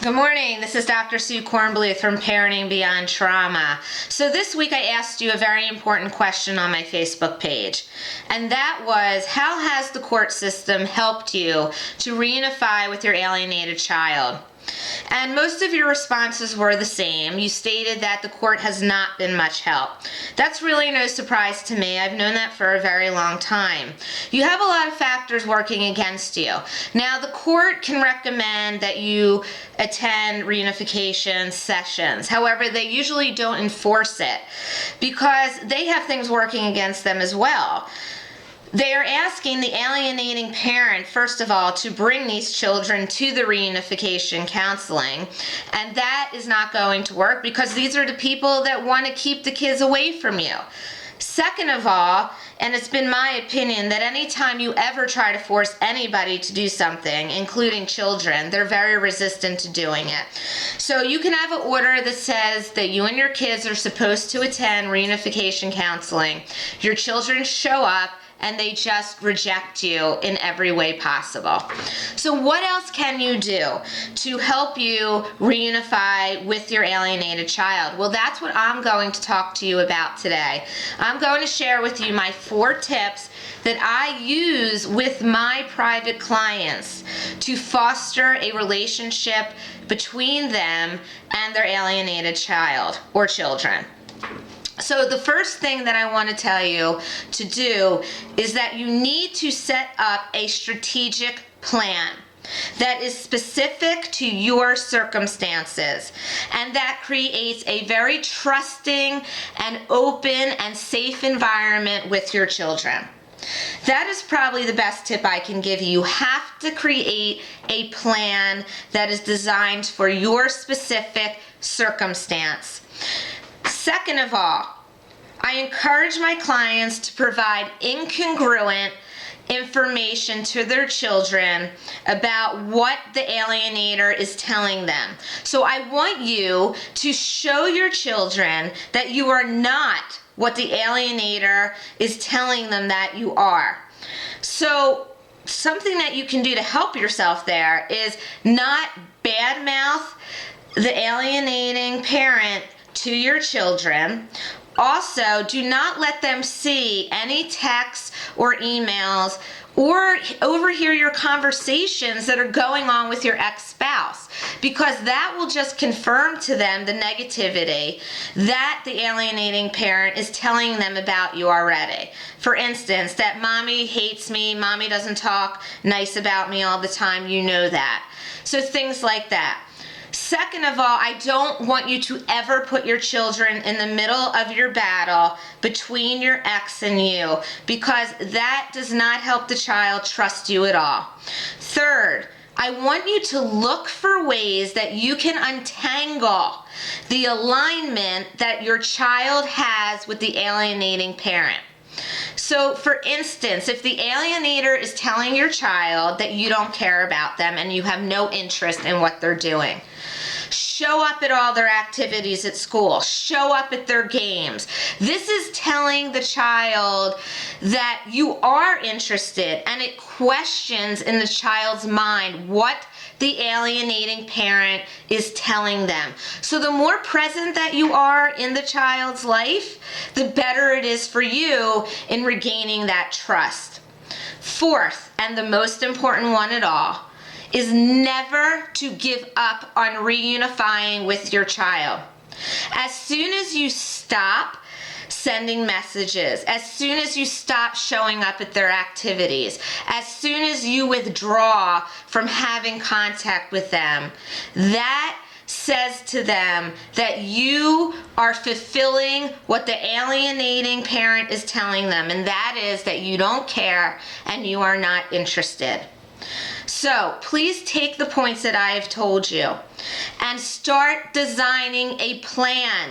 Good morning, this is Dr. Sue Cornbluth from Parenting Beyond Trauma. So this week I asked you a very important question on my Facebook page, and that was, how has the court system helped you to reunify with your alienated child? And most of your responses were the same. You stated that the court has not been much help. That's really no surprise to me. I've known that for a very long time. You have a lot of factors working against you. Now, the court can recommend that you attend reunification sessions. However, they usually don't enforce it because they have things working against them as well. They are asking the alienating parent, first of all, to bring these children to the reunification counseling, and that is not going to work because these are the people that want to keep the kids away from you. Second of all, and it's been my opinion that anytime you ever try to force anybody to do something, including children, they're very resistant to doing it. So you can have an order that says that you and your kids are supposed to attend reunification counseling. Your children show up, and they just reject you in every way possible. So what else can you do to help you reunify with your alienated child? Well, that's what I'm going to talk to you about today. I'm going to share with you my 4 tips that I use with my private clients to foster a relationship between them and their alienated child or children. So the first thing that I want to tell you to do is that you need to set up a strategic plan that is specific to your circumstances and that creates a very trusting and open and safe environment with your children. That is probably the best tip I can give you. You have to create a plan that is designed for your specific circumstance. Second of all, I encourage my clients to provide incongruent information to their children about what the alienator is telling them. So I want you to show your children that you are not what the alienator is telling them that you are. So something that you can do to help yourself there is not badmouth the alienating parent to your children. Also, do not let them see any texts or emails or overhear your conversations that are going on with your ex-spouse, because that will just confirm to them the negativity that the alienating parent is telling them about you already. For instance, that mommy hates me, mommy doesn't talk nice about me all the time, you know that. So things like that. Second of all, I don't want you to ever put your children in the middle of your battle between your ex and you, because that does not help the child trust you at all. Third, I want you to look for ways that you can untangle the alignment that your child has with the alienating parent. So, for instance, if the alienator is telling your child that you don't care about them and you have no interest in what they're doing, show up at all their activities at school, show up at their games. This is telling the child that you are interested, and it questions in the child's mind what the alienating parent is telling them. So the more present that you are in the child's life, the better it is for you in regaining that trust. Fourth, and the most important one at all, is never to give up on reunifying with your child. As soon as you stop sending messages, as soon as you stop showing up at their activities, as soon as you withdraw from having contact with them, that says to them that you are fulfilling what the alienating parent is telling them, and that is that you don't care and you are not interested. So please take the points that I have told you and start designing a plan